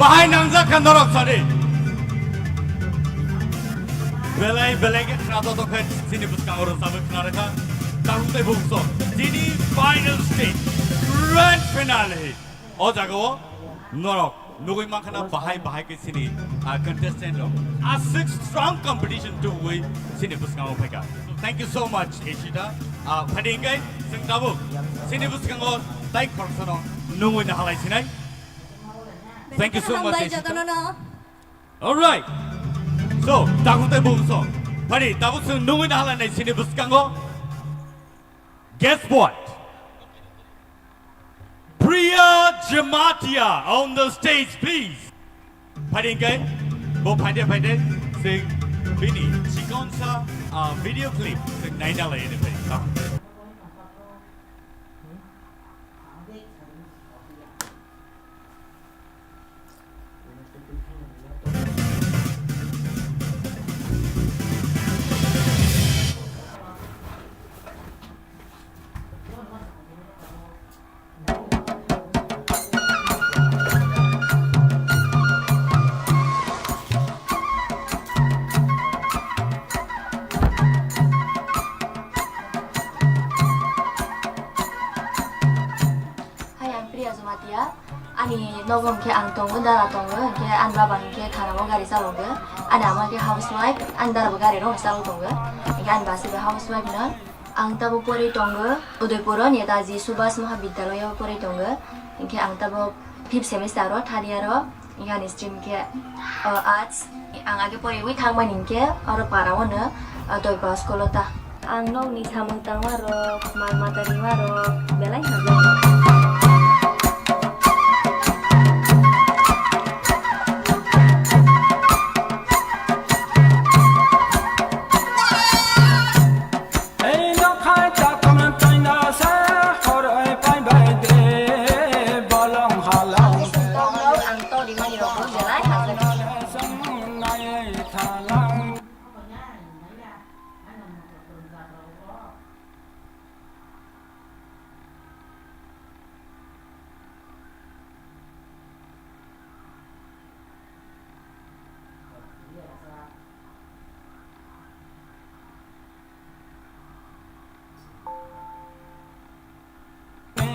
Bahay nangza kandarok sari. Belai belai ke kerana tu kan sini bukan orang sabuk kerana kan tahu tu bungsu. Jadi final stage, grand finale. Oh jago, norok. Nunggu makan bahay ke sini contestant lo. A six strong competition to we sini bukan orang peka. So thank you so much, Ishita. Padingkai, sing tabu. Sini bukan orang like person nunggu nak halai sini. Thank you so much, Ishita. All right. So, takutay bungso. Pari, tapos nung inahalan na sinibuskan ko, guess what? Priya Jamatia on the stage, please. Pari kay, bo pande sing bini chikon sa video clip sing naina lay ni pe. Ani nogom ke ang tongo dara tongo ke an babang ke khana mo gari salongo ani ama ke housewife an dara gari ro salo tongo ke an basi be housewife na ang tabo pori tongo Udaipur Netaji Subhas Mahavidyalaya pori tongo ke ang tabo 5th semester ro thania ro ingani stream ke arts ang age pori wi thangmani ke aro parawo na doi ba skolota ang no ni thamang tangwa ro mal matari wa ro belai hajo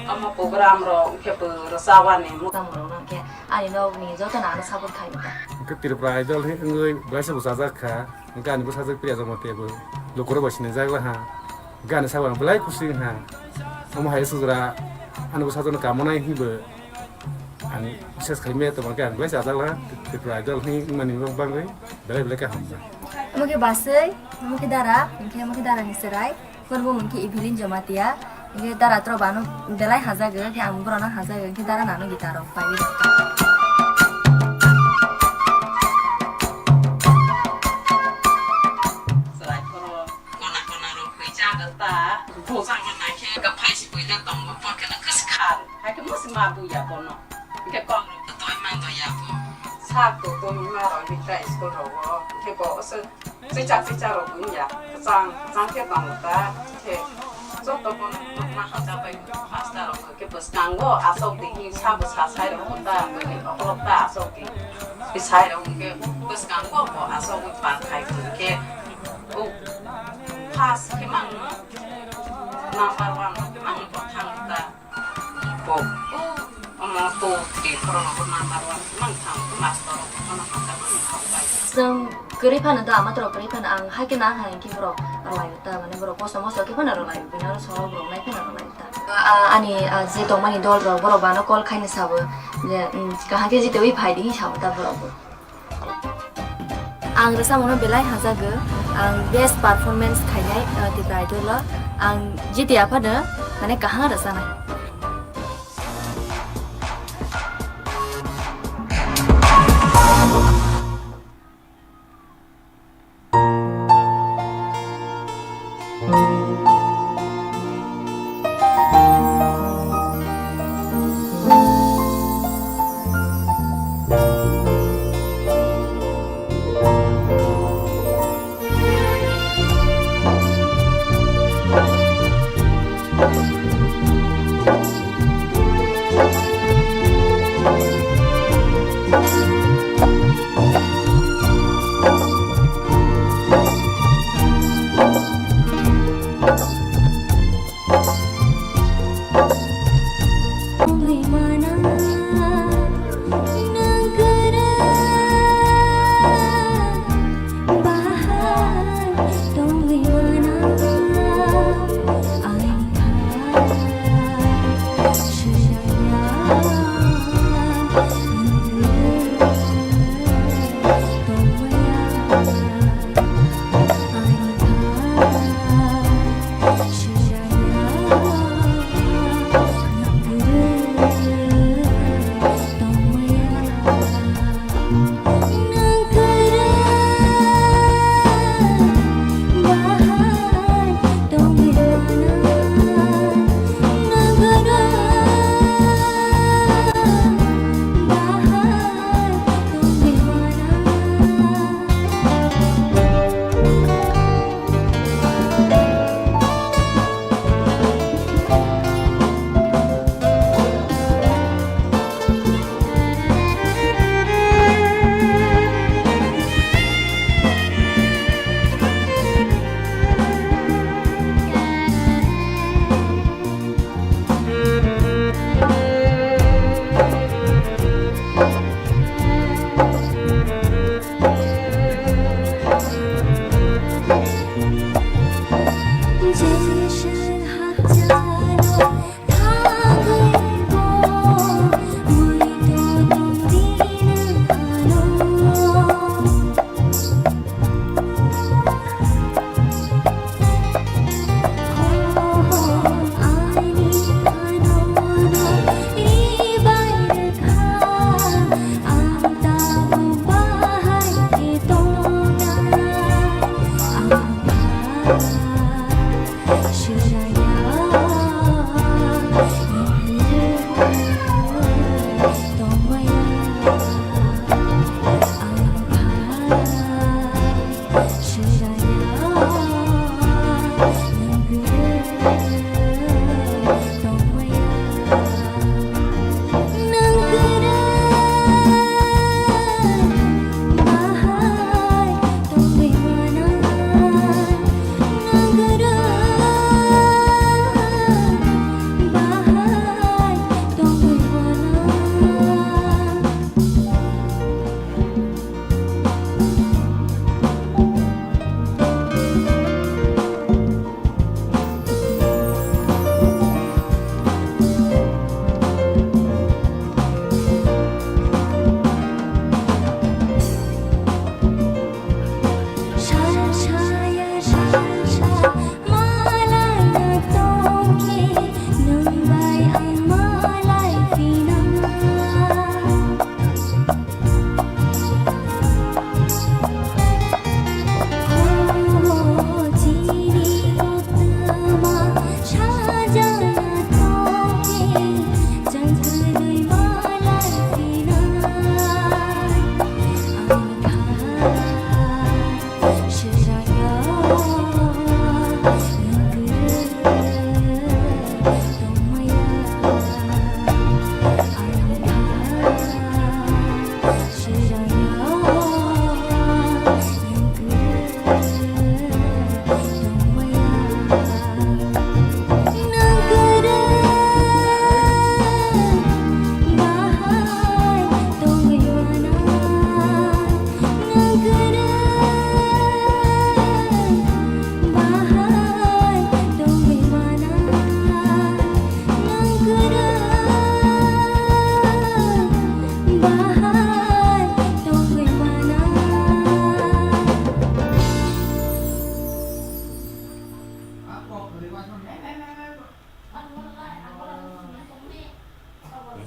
Ama program ro ke rasawan ni mu tamro na ke ani no ni jo ta na sabut khai ta ke Tipra idol he ngoi blasa busaja kha gan busaja priya jamate bu lokoro basine jagla ha gan sawan blai kusi ha am hai sudra an busaja na kamona hi be ani ses khalme to gan blasa jagla Tipra idol he mani bang bai blai blai ka hamza muke basai muke dara ni serai korbo muke ibilin jamatia ke dara tro banu belai haja ge ke am brona haja ge ke dara nanu gitaro pai serai koro kona ro hui ja ga ta bo sang ma na ke ga pai si bui da tong ma po ke na kus khan ha ke mus ma bu ya bono ke kong ro to man to ya bo sa to mi ma ro bi tra isko ro ke bo se ro bu ya sang ke tong ta ke so to bon ma ha ta pai pasta ro ke bus kango asok di sa bus ha sai ro ta ke ko ta asok di bi sai ro ke bus kango bo asok u pa khai ke o pas ke mang number 1 ke mang bo thang ta bo ama to di pro number 1 mang thang master ma ha ta ni ha paiซึ่ง 그리파는 다 아마 들어 그리파는 안 하긴 안 하는 기브로 알아야겠다. 만약 그러 고서 모서 기분 알아야 그냥 서로 그런 날 그냥 알아야겠다. 아니 제 동만이 돌로 버러 바나 콜 카이는 사부 이제 가하게 지때 위 파이딩이 샤부다 버러고. 안 그래서 오늘 belai haza ge ang best performance khainai Tipra idol ang jiti apa de mane kaha rasa na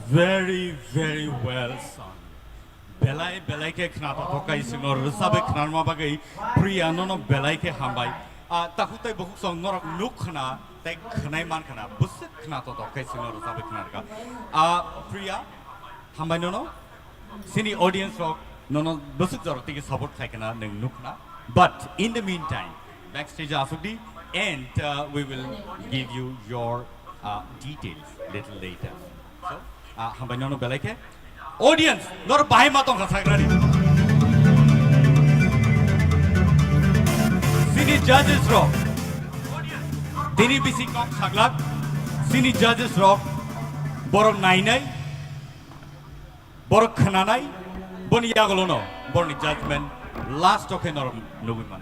Very, very well, son. Belai ke knata to kai sinor sabe knarma bagai priya no belai ke hambai. Takutai bohuk song norok nukhna tai khnai man khna bus knata to kai sinor sabe knarka. Priya hambai no sini audience rock no bus jor tiki support khai kana neng nukhna. But in the meantime, backstage asudi and we will give you your details little later. So hambai no belai ke audience nor bahai matong khasagrani sini judges rock tini bisi kok saglak sini judges rock borok nainai borok khananai boni yagolono borni judgment last okay nor nubi man